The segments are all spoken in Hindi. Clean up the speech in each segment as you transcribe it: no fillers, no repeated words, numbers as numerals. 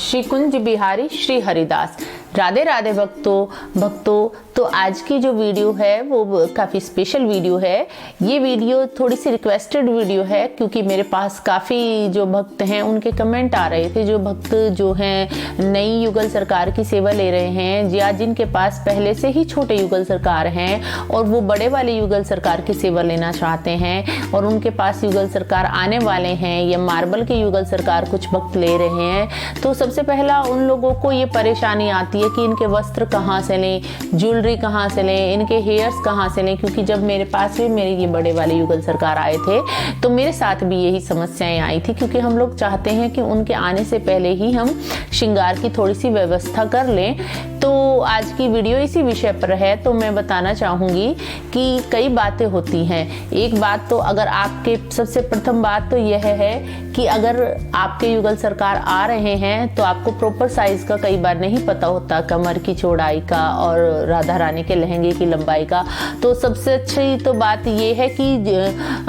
श्री कुंज बिहारी श्री हरिदास। राधे राधे भक्तों। तो आज की जो वीडियो है वो काफ़ी स्पेशल वीडियो है। ये वीडियो थोड़ी सी रिक्वेस्टेड वीडियो है क्योंकि मेरे पास काफ़ी जो भक्त हैं उनके कमेंट आ रहे थे। जो भक्त जो हैं नई युगल सरकार की सेवा ले रहे हैं या जिनके पास पहले से ही छोटे युगल सरकार हैं और वो बड़े वाले युगल सरकार की सेवा लेना चाहते हैं और उनके पास युगल सरकार आने वाले हैं या मार्बल के युगल सरकार कुछ भक्त ले रहे हैं, तो सबसे पहला उन लोगों को ये परेशानी आती है कि इनके वस्त्र कहाँ से लें, ज्वेलरी कहाँ से लें, इनके हेयर्स कहाँ से लें। क्योंकि जब मेरे पास भी मेरे ये बड़े वाले युगल सरकार आए थे तो मेरे साथ भी यही समस्याएं आई थी, क्योंकि हम लोग चाहते हैं कि उनके आने से पहले ही हम श्रृंगार की थोड़ी सी व्यवस्था कर लें। तो आज की वीडियो इसी विषय पर है। तो मैं बताना चाहूँगी कि कई बातें होती हैं। एक बात तो अगर आपके सबसे प्रथम बात तो यह है कि अगर आपके युगल सरकार आ रहे हैं तो आपको प्रॉपर साइज का कई बार नहीं पता होता, कमर की चौड़ाई का और राधा रानी के लहंगे की लंबाई का। तो सबसे अच्छी तो बात ये है कि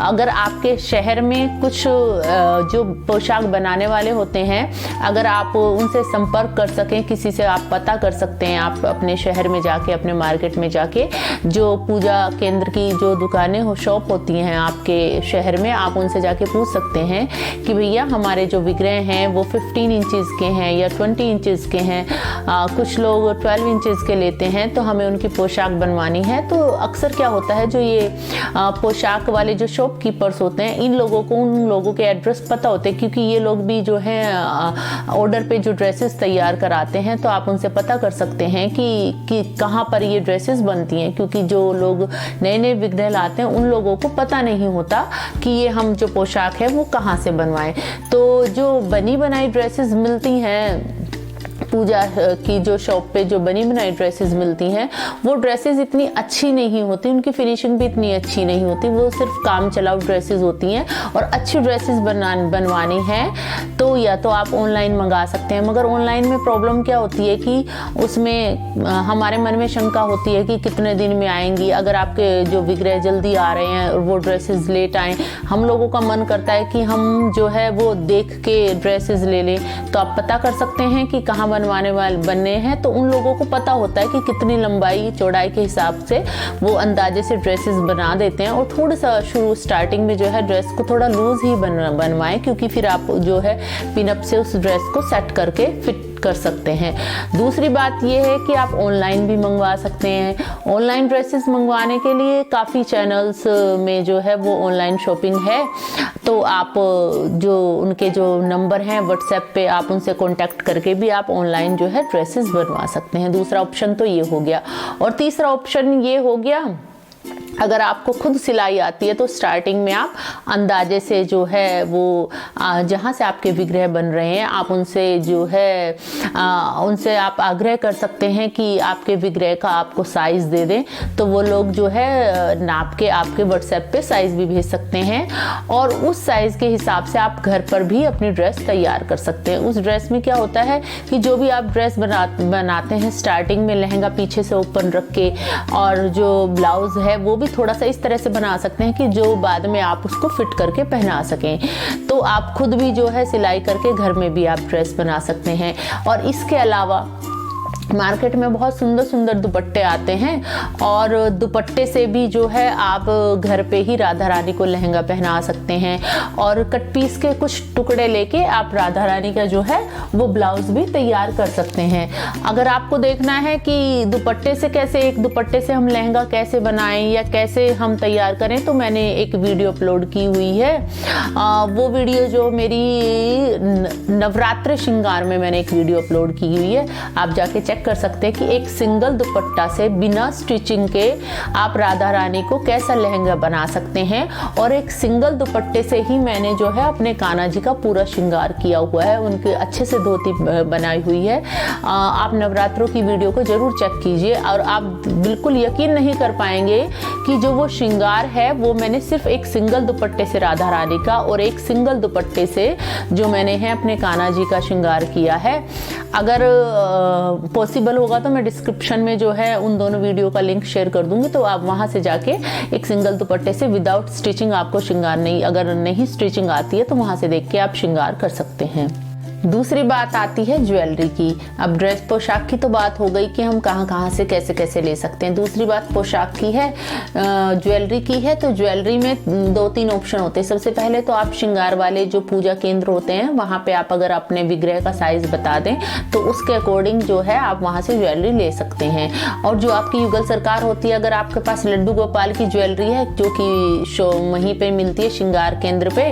अगर आपके शहर में कुछ जो पोशाक बनाने वाले होते हैं, अगर आप उनसे संपर्क कर सकें, किसी से आप पता कर सकते हैं, आप अपने शहर में जाके, अपने मार्केट में जाके जो पूजा केंद्र की जो दुकानें हो, शॉप होती हैं आपके शहर में, आप उनसे जाके पूछ सकते हैं कि भैया हमारे जो विग्रह हैं वो 15 इंचेस के हैं या 20 इंचेस के हैं, कुछ लोग 12 इंचेस के लेते हैं, तो हमें उनकी पोशाक बनवानी है। तो अक्सर क्या होता है, जो ये पोशाक वाले जो शॉपकीपर्स होते हैं, इन लोगों को उन लोगों के एड्रेस पता होते हैं, क्योंकि ये लोग भी जो है ऑर्डर पे जो ड्रेसेस तैयार कराते हैं, तो आप उनसे पता कर सकते हैं कि कहाँ पर ये ड्रेसेस बनती हैं। क्योंकि जो लोग नए नए विग्रह लाते हैं उन लोगों को पता नहीं होता कि ये हम जो पोशाक है वो कहाँ से बनवाएं। तो जो बनी बनाई ड्रेसेस मिलती हैं पूजा की जो शॉप पे जो बनी बनाई ड्रेसेस मिलती हैं, वो ड्रेसेस इतनी अच्छी नहीं होती, उनकी फिनिशिंग भी इतनी अच्छी नहीं होती, वो सिर्फ काम चलाऊ ड्रेसेस होती हैं। और अच्छी ड्रेसेस बनवानी है तो या तो आप ऑनलाइन मंगा सकते हैं, मगर ऑनलाइन में प्रॉब्लम क्या होती है कि उसमें हमारे मन में शंका होती है कि कितने दिन में आएंगी। अगर आपके जो विग्रह जल्दी आ रहे हैं और वो ड्रेसेस लेट आए, हम लोगों का मन करता है कि हम जो है वो देख के ड्रेसेस ले लें। तो आप पता कर सकते हैं कि कहाँ बनवाने वाले बनने हैं, तो उन लोगों को पता होता है कि कितनी लंबाई चौड़ाई के हिसाब से वो अंदाजे से ड्रेसेस बना देते हैं। और थोड़ा सा स्टार्टिंग में जो है ड्रेस को थोड़ा लूज ही बनवाएं, क्योंकि फिर आप जो है पिनअप से उस ड्रेस को सेट करके फिट कर सकते हैं। दूसरी बात यह है कि आप ऑनलाइन भी मंगवा सकते हैं। ऑनलाइन ड्रेसेस मंगवाने के लिए काफ़ी चैनल्स में जो है वो ऑनलाइन शॉपिंग है, तो आप जो उनके जो नंबर हैं व्हाट्सएप पे आप उनसे कांटेक्ट करके भी आप ऑनलाइन जो है ड्रेसेस बनवा सकते हैं। दूसरा ऑप्शन तो ये हो गया। और तीसरा ऑप्शन ये हो गया, अगर आपको खुद सिलाई आती है तो स्टार्टिंग में आप अंदाजे से जो है वो जहाँ से आपके विग्रह बन रहे हैं आप उनसे जो है उनसे आप आग्रह कर सकते हैं कि आपके विग्रह का आपको साइज़ दे दें, तो वो लोग जो है नाप के आपके व्हाट्सएप पे साइज़ भी भेज सकते हैं और उस साइज़ के हिसाब से आप घर पर भी अपनी ड्रेस तैयार कर सकते हैं। उस ड्रेस में क्या होता है कि जो भी आप ड्रेस बनाते हैं स्टार्टिंग में लहंगा पीछे से ओपन रख के, और जो ब्लाउज़ है वो भी थोड़ा सा इस तरह से बना सकते हैं कि जो बाद में आप उसको फिट करके पहना सकें। तो आप खुद भी जो है सिलाई करके घर में भी आप ड्रेस बना सकते हैं। और इसके अलावा मार्केट में बहुत सुंदर सुंदर दुपट्टे आते हैं और दुपट्टे से भी जो है आप घर पे ही राधा रानी को लहंगा पहना सकते हैं, और कट पीस के कुछ टुकड़े लेके आप राधा रानी का जो है वो ब्लाउज भी तैयार कर सकते हैं। अगर आपको देखना है कि दुपट्टे से कैसे, एक दुपट्टे से हम लहंगा कैसे बनाएं या कैसे हम तैयार करें, तो मैंने एक वीडियो अपलोड की हुई है। वो वीडियो जो मेरी नवरात्र श्रृंगार में मैंने एक वीडियो अपलोड की हुई है, आप जाके चेक कर सकते हैं कि एक सिंगल दुपट्टा से बिना स्टिचिंग के आप राधा रानी को कैसा लहंगा बना सकते हैं। और एक सिंगल दुपट्टे से ही मैंने जो है अपने कान्हा जी का पूरा श्रृंगार किया हुआ है, उनके अच्छे से धोती बनाई हुई है। आप नवरात्रों की वीडियो को जरूर चेक कीजिए और आप बिल्कुल यकीन नहीं कर पाएंगे कि जो वो श्रृंगार है वो मैंने सिर्फ एक सिंगल दुपट्टे से राधा रानी का और एक सिंगल दुपट्टे से जो मैंने है अपने कान्हा जी का श्रृंगार किया है। अगर पॉसिबल होगा तो मैं डिस्क्रिप्शन में जो है उन दोनों वीडियो का लिंक शेयर कर दूंगी, तो आप वहां से जाके एक सिंगल दुपट्टे से विदाउट स्टिचिंग आपको श्रृंगार नहीं, अगर नहीं स्टिचिंग आती है तो वहां से देख के आप श्रृंगार कर सकते हैं। दूसरी बात आती है ज्वेलरी की। अब ड्रेस पोशाक की तो बात हो गई कि हम कहाँ से कैसे कैसे ले सकते हैं। दूसरी बात पोशाक की है, ज्वेलरी की है। तो ज्वेलरी में 2-3 ऑप्शन होते हैं। सबसे पहले तो आप श्रृंगार वाले जो पूजा केंद्र होते हैं वहाँ पे आप अगर अपने विग्रह का साइज बता दें तो उसके अकॉर्डिंग जो है आप वहाँ से ज्वेलरी ले सकते हैं। और जो आपकी युगल सरकार होती है, अगर आपके पास लड्डू गोपाल की ज्वेलरी है जो कि वहीं पे मिलती है श्रृंगार केंद्र पे,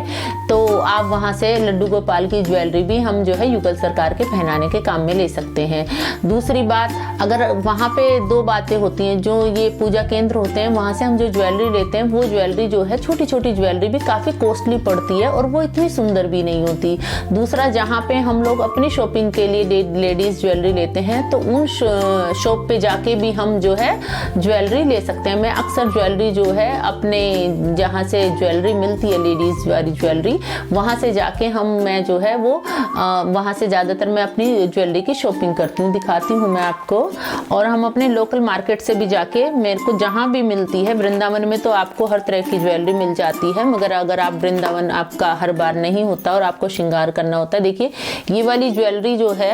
तो आप वहाँ से लड्डू गोपाल की ज्वेलरी भी हम जो है युगल सरकार के पहनाने के काम में ले सकते हैं। दूसरी बात, अगर वहाँ पे 2 बातें होती हैं। जो ये पूजा केंद्र होते हैं वहाँ से हम जो ज्वेलरी लेते हैं वो ज्वेलरी जो है छोटी छोटी ज्वेलरी भी काफ़ी कॉस्टली पड़ती है और वो इतनी सुंदर भी नहीं होती। दूसरा, जहाँ पे हम लोग अपनी शॉपिंग के लिए लेडीज़ ज्वेलरी लेते हैं तो उन शॉप पे जाके भी हम जो है ज्वेलरी ले सकते हैं। मैं अक्सर ज्वेलरी जो है अपने जहाँ से ज्वेलरी मिलती है लेडीज़ वाली ज्वेलरी, वहाँ से जाके मैं जो है वो वहाँ से ज़्यादातर मैं अपनी ज्वेलरी की शॉपिंग करती हूँ। दिखाती हूँ मैं आपको। और हम अपने लोकल मार्केट से भी जाके, मेरे को जहाँ भी मिलती है, वृंदावन में तो आपको हर तरह की ज्वेलरी मिल जाती है, मगर अगर आप वृंदावन आपका हर बार नहीं होता और आपको श्रृंगार करना होता है, देखिए ये वाली ज्वेलरी जो है,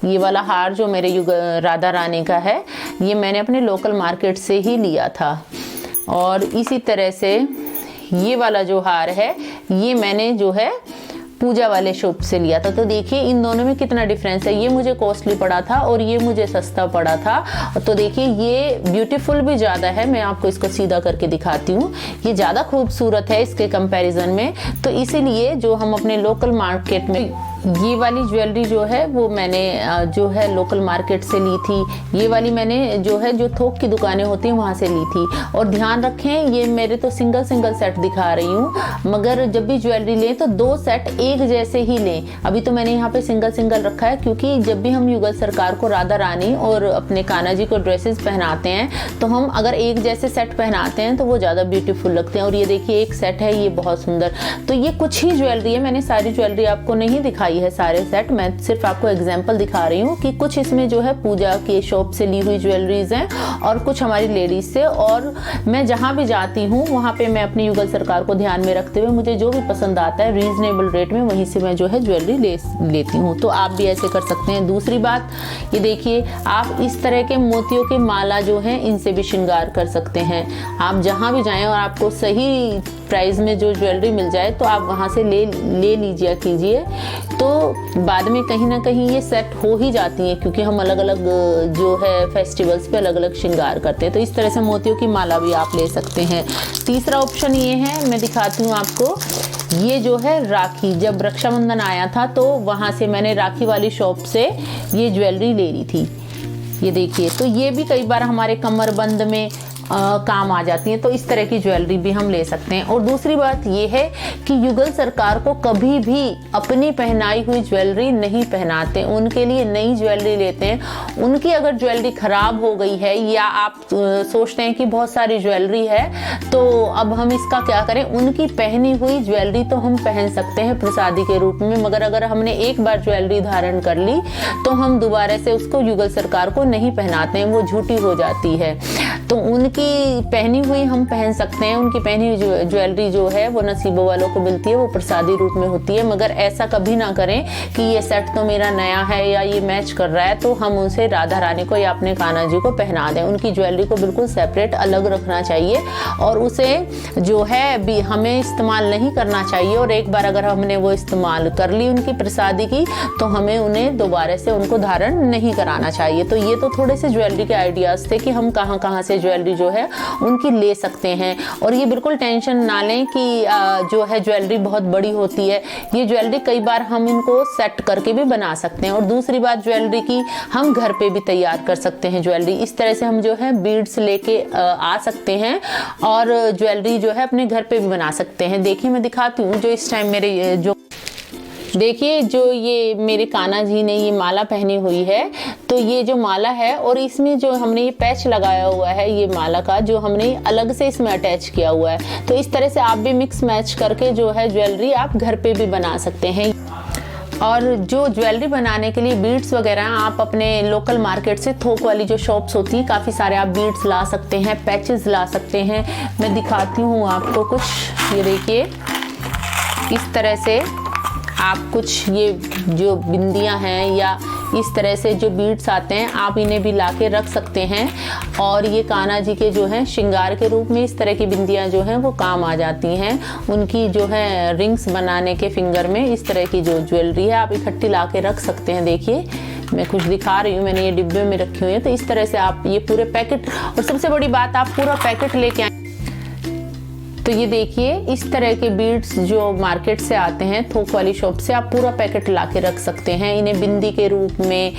ये वाला हार जो मेरे राधा रानी का है, ये मैंने अपने लोकल मार्केट से ही लिया था। और इसी तरह से ये वाला जो हार है ये मैंने जो है पूजा वाले शॉप से लिया था। तो देखिए इन दोनों में कितना डिफरेंस है। ये मुझे कॉस्टली पड़ा था और ये मुझे सस्ता पड़ा था। तो देखिए ये ब्यूटीफुल भी ज़्यादा है। मैं आपको इसको सीधा करके दिखाती हूँ, ये ज़्यादा खूबसूरत है इसके कंपैरिजन में। तो इसीलिए जो हम अपने लोकल मार्केट में, ये वाली ज्वेलरी जो है वो मैंने जो है लोकल मार्केट से ली थी। ये वाली मैंने जो है जो थोक की दुकानें होती हैं वहाँ से ली थी। और ध्यान रखें, ये मेरे तो सिंगल सेट दिखा रही हूँ, मगर जब भी ज्वेलरी लें तो 2 सेट एक जैसे ही लें। अभी तो मैंने यहाँ पे सिंगल रखा है, क्योंकि जब भी हम युगल सरकार को राधा रानी और अपने कान्हा जी को ड्रेसेस पहनाते हैं तो हम अगर एक जैसे सेट पहनाते हैं तो वो ज़्यादा ब्यूटीफुल लगते हैं। और ये देखिए एक सेट है, ये बहुत सुंदर। तो ये कुछ ही ज्वेलरी है, मैंने सारी ज्वेलरी आपको नहीं दिखाई है, सारे सेट। मैं सिर्फ आपको एग्जांपल दिखा रही हूँ कि कुछ इसमें जो है पूजा के शॉप से ली हुई ज्वेलरीज हैं और कुछ हमारी लेडीज से। और मैं जहाँ भी जाती हूँ वहाँ पे मैं अपनी युगल सरकार को ध्यान में रखते हुए मुझे जो भी पसंद आता है रीजनेबल रेट में वहीं से मैं जो है ज्वेलरी लेती हूँ। तो आप भी ऐसे कर सकते हैं। दूसरी बात, ये देखिए आप इस तरह के मोतियों के माला जो है इनसे भी श्रृंगार कर सकते हैं। आप जहाँ भी जाएं और आपको सही प्राइस में जो ज्वेलरी मिल जाए तो आप वहाँ से ले लीजिए कीजिए। तो बाद में कहीं ना कहीं ये सेट हो ही जाती हैं, क्योंकि हम अलग अलग जो है फेस्टिवल्स पे अलग अलग श्रृंगार करते हैं। तो इस तरह से मोतियों की माला भी आप ले सकते हैं। तीसरा ऑप्शन ये है, मैं दिखाती हूँ आपको। ये जो है राखी, जब रक्षाबंधन आया था तो वहाँ से मैंने राखी वाली शॉप से ये ज्वेलरी ले ली थी। ये देखिए, तो ये भी कई बार हमारे कमरबंद में काम आ जाती हैं। तो इस तरह की ज्वेलरी भी हम ले सकते हैं। और दूसरी बात ये है कि युगल सरकार को कभी भी अपनी पहनाई हुई ज्वेलरी नहीं पहनाते, उनके लिए नई ज्वेलरी लेते हैं। उनकी अगर ज्वेलरी खराब हो गई है या आप सोचते हैं कि बहुत सारी ज्वेलरी है तो अब हम इसका क्या करें, उनकी पहनी हुई ज्वेलरी तो हम पहन सकते हैं प्रसादी के रूप में, मगर अगर हमने एक बार ज्वेलरी धारण कर ली तो हम दोबारा से उसको युगल सरकार को नहीं पहनाते हैं, वो झूठी हो जाती है। तो उनकी पहनी हुई हम पहन सकते हैं। उनकी पहनी हुई ज्वेलरी जो है वो नसीबों वालों को मिलती है, वो प्रसादी रूप में होती है। मगर ऐसा कभी ना करें कि ये सेट तो मेरा नया है या ये मैच कर रहा है तो हम उसे राधा रानी को या अपने कान्हा जी को पहना दें। उनकी ज्वेलरी को बिल्कुल सेपरेट अलग रखना चाहिए और उसे जो है भी हमें इस्तेमाल नहीं करना चाहिए। और एक बार अगर हमने वो इस्तेमाल कर ली उनकी प्रसादी की तो हमें उन्हें दोबारा से उनको धारण नहीं कराना चाहिए। तो ये तो थोड़े से ज्वेलरी के आइडियाज थे कि हम कहाँ से ज्वेलरी जो है उनकी ले सकते हैं। और ये बिल्कुल टेंशन ना लें कि जो है ज्वेलरी बहुत बड़ी होती है। ये ज्वेलरी कई बार हम इनको सेट करके भी बना सकते हैं। और दूसरी बात ज्वेलरी की, हम घर पे भी तैयार कर सकते हैं ज्वेलरी। इस तरह से हम जो है बीड्स लेके आ सकते हैं और ज्वेलरी जो है अपने घर पे भी बना सकते हैं। देखिए मैं दिखाती हूँ, जो इस टाइम मेरे जो देखिए जो ये मेरे कान्हा जी ने ये माला पहनी हुई है, तो ये जो माला है और इसमें जो हमने ये पैच लगाया हुआ है ये माला का, जो हमने अलग से इसमें अटैच किया हुआ है। तो इस तरह से आप भी मिक्स मैच करके जो है ज्वेलरी आप घर पे भी बना सकते हैं। और जो ज्वेलरी बनाने के लिए बीड्स वगैरह आप अपने लोकल मार्केट से, थोक वाली जो शॉप्स होती हैं, काफ़ी सारे आप बीड्स ला सकते हैं, पैचेस ला सकते हैं। मैं दिखाती हूँ आपको कुछ। ये देखिए इस तरह से आप कुछ ये जो बिंदियां हैं या इस तरह से जो बीड्स आते हैं आप इन्हें भी ला के रख सकते हैं। और ये कान्हा जी के जो हैं श्रृंगार के रूप में इस तरह की बिंदियां जो हैं वो काम आ जाती हैं। उनकी जो है रिंग्स बनाने के फिंगर में इस तरह की जो ज्वेलरी है आप इकट्ठी ला के रख सकते हैं। देखिए मैं कुछ दिखा रही हूँ, मैंने ये डिब्बे में रखी हुई है। तो इस तरह से आप ये पूरे पैकेट, और सबसे बड़ी बात आप पूरा पैकेट लेके आए। तो ये देखिए इस तरह के बीड्स जो मार्केट से आते हैं थोक वाली शॉप से, आप पूरा पैकेट ला के रख सकते हैं इन्हें बिंदी के रूप में,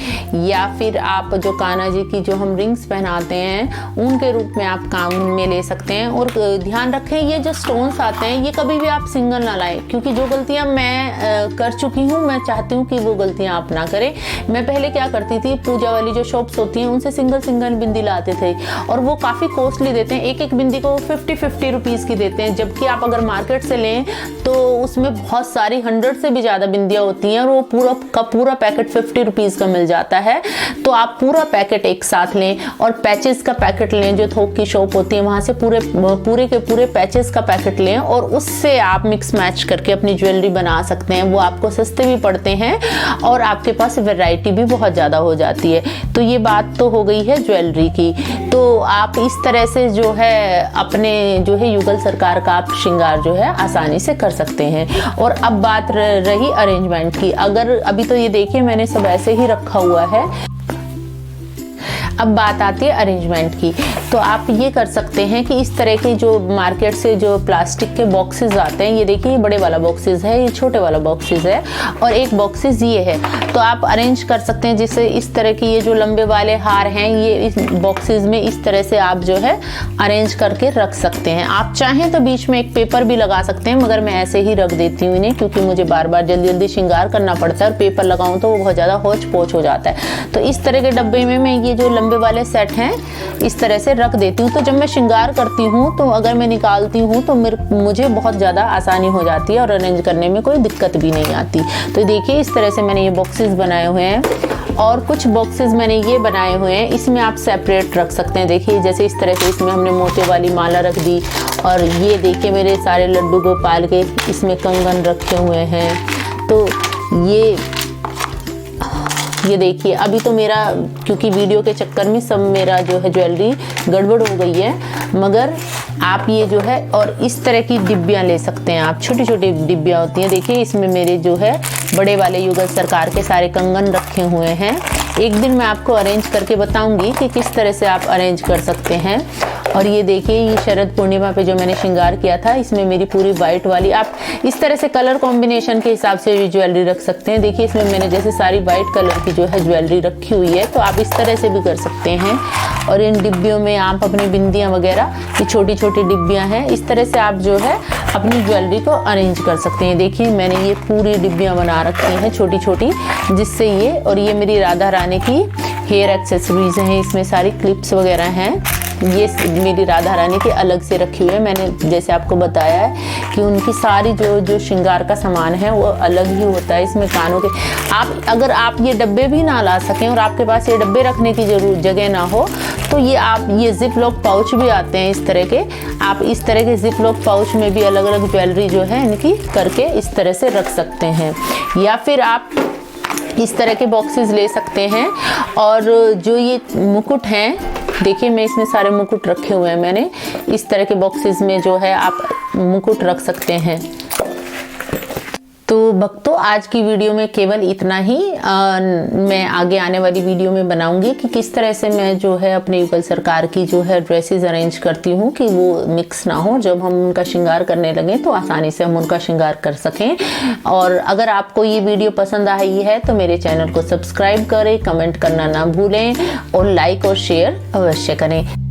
या फिर आप जो कान्हा जी की जो हम रिंग्स पहनाते हैं उनके रूप में आप काम में ले सकते हैं। और ध्यान रखें ये जो स्टोन्स आते हैं ये कभी भी आप सिंगल ना लाएं, क्योंकि जो गलतियां मैं कर चुकी हूँ मैं चाहती हूँ कि वो गलतियां आप ना करें। मैं पहले क्या करती थी, पूजा वाली जो शॉप्स होती हैं उनसे सिंगल सिंगल बिंदी लाते थे और वो काफ़ी कॉस्टली देते हैं। एक एक बिंदी को 50-50 रुपीज़ की देते हैं, जबकि आप अगर मार्केट से लें तो उसमें बहुत सारी 100 से भी ज़्यादा बिंदियाँ होती हैं और वो पूरा का पूरा पैकेट 50 रुपीज़ का मिल जाता है। तो आप पूरा पैकेट एक साथ लें और पैचेस का पैकेट लें, जो थोक की शॉप होती है वहाँ से पूरे के पूरे पैचेस का पैकेट लें और उससे आप मिक्स मैच करके अपनी ज्वेलरी बना सकते हैं। वो आपको सस्ते भी पड़ते हैं और आपके पास वैरायटी भी बहुत ज़्यादा हो जाती है। तो ये बात तो हो गई है ज्वेलरी की। तो आप इस तरह से जो है अपने जो है युगल सरकार का आप श्रृंगार जो है आसानी से कर सकते हैं। और अब बात रही अरेंजमेंट की। अगर अभी तो ये देखिए मैंने सब ऐसे ही रखा हुआ है, अब बात आती है अरेंजमेंट की। तो आप ये कर सकते हैं कि इस तरह के जो मार्केट से जो प्लास्टिक के बॉक्सेस आते हैं, ये देखिए ये बड़े वाला बॉक्सेस है, ये छोटे वाला बॉक्सेस है और एक बॉक्सेस ये है। तो आप अरेंज कर सकते हैं जिससे इस तरह के ये जो लंबे वाले हार हैं ये इस बॉक्सेस में इस तरह से आप जो है अरेंज करके रख सकते हैं। आप चाहें तो बीच में एक पेपर भी लगा सकते हैं, मगर मैं ऐसे ही रख देती हूँ इन्हें, क्योंकि मुझे बार बार जल्दी जल्दी श्रृंगार करना पड़ता है और पेपर लगाऊँ तो वो बहुत ज़्यादा होच पोच हो जाता है। तो इस तरह के डब्बे में मैं ये जो लंबे वाले सेट हैं इस तरह से रख देती हूँ। तो जब मैं श्रृंगार करती हूँ तो अगर मैं निकालती हूँ तो मुझे बहुत ज़्यादा आसानी हो जाती है और अरेंज करने में कोई दिक्कत भी नहीं आती। तो देखिए इस तरह से मैंने ये बॉक्सेस बनाए हुए हैं और कुछ बॉक्सेस मैंने ये बनाए हुए हैं, इसमें आप सेपरेट रख सकते हैं। देखिए जैसे इस तरह से इसमें हमने मोती वाली माला रख दी और ये देखिए मेरे सारे लड्डू गोपाल के इसमें कंगन रखे हुए हैं। तो ये देखिए अभी तो मेरा, क्योंकि वीडियो के चक्कर में सब मेरा जो है ज्वेलरी गड़बड़ हो गई है, मगर आप ये जो है और इस तरह की डिब्बियाँ ले सकते हैं आप, छोटी छोटी डिब्बियाँ होती हैं। देखिए इसमें मेरे जो है बड़े वाले युगल सरकार के सारे कंगन रखे हुए हैं। एक दिन मैं आपको अरेंज करके बताऊंगी कि किस तरह से आप अरेंज कर सकते हैं। और ये देखिए ये शरद पूर्णिमा पे जो मैंने श्रृंगार किया था, इसमें मेरी पूरी वाइट वाली, आप इस तरह से कलर कॉम्बिनेशन के हिसाब से ज्वेलरी रख सकते हैं। देखिए इसमें मैंने जैसे सारी वाइट कलर की जो है ज्वेलरी रखी हुई है, तो आप इस तरह से भी कर सकते हैं। और इन डिब्बियों में आप अपनी बिंदियाँ वगैरह, ये छोटी छोटी डिब्बियाँ हैं, इस तरह से आप जो है अपनी ज्वेलरी को अरेंज कर सकते हैं। देखिए मैंने ये पूरी डिब्बियाँ बना रखी हैं छोटी छोटी, जिससे ये, और ये मेरी राधा रानी की हेयर एक्सेसरीज हैं, इसमें सारी क्लिप्स वगैरह हैं। ये मेरी राधा रानी की अलग से रखी हुई है। मैंने जैसे आपको बताया है कि उनकी सारी जो श्रृंगार का सामान है वो अलग ही होता है। इसमें कानों के, आप अगर आप ये डब्बे भी ना ला सकें और आपके पास ये डब्बे रखने की जगह ना हो, तो ये आप ये जिप लॉक पाउच भी आते हैं इस तरह के, आप इस तरह के जिप लॉक पाउच में भी अलग अलग ज्वेलरी जो है इनकी करके इस तरह से रख सकते हैं। या फिर आप इस तरह के बॉक्सेस ले सकते हैं। और जो ये मुकुट हैं, देखिए मैं इसमें सारे मुकुट रखे हुए हैं मैंने, इस तरह के बॉक्सेस में जो है आप मुकुट रख सकते हैं। तो भक्तों आज की वीडियो में केवल इतना ही। मैं आगे आने वाली वीडियो में बनाऊंगी कि किस तरह से मैं जो है अपने युगल सरकार की जो है ड्रेसेस अरेंज करती हूँ कि वो मिक्स ना हो, जब हम उनका श्रृंगार करने लगें तो आसानी से हम उनका श्रृंगार कर सकें। और अगर आपको ये वीडियो पसंद आई है तो मेरे चैनल को सब्सक्राइब करें, कमेंट करना ना भूलें और लाइक और शेयर अवश्य करें।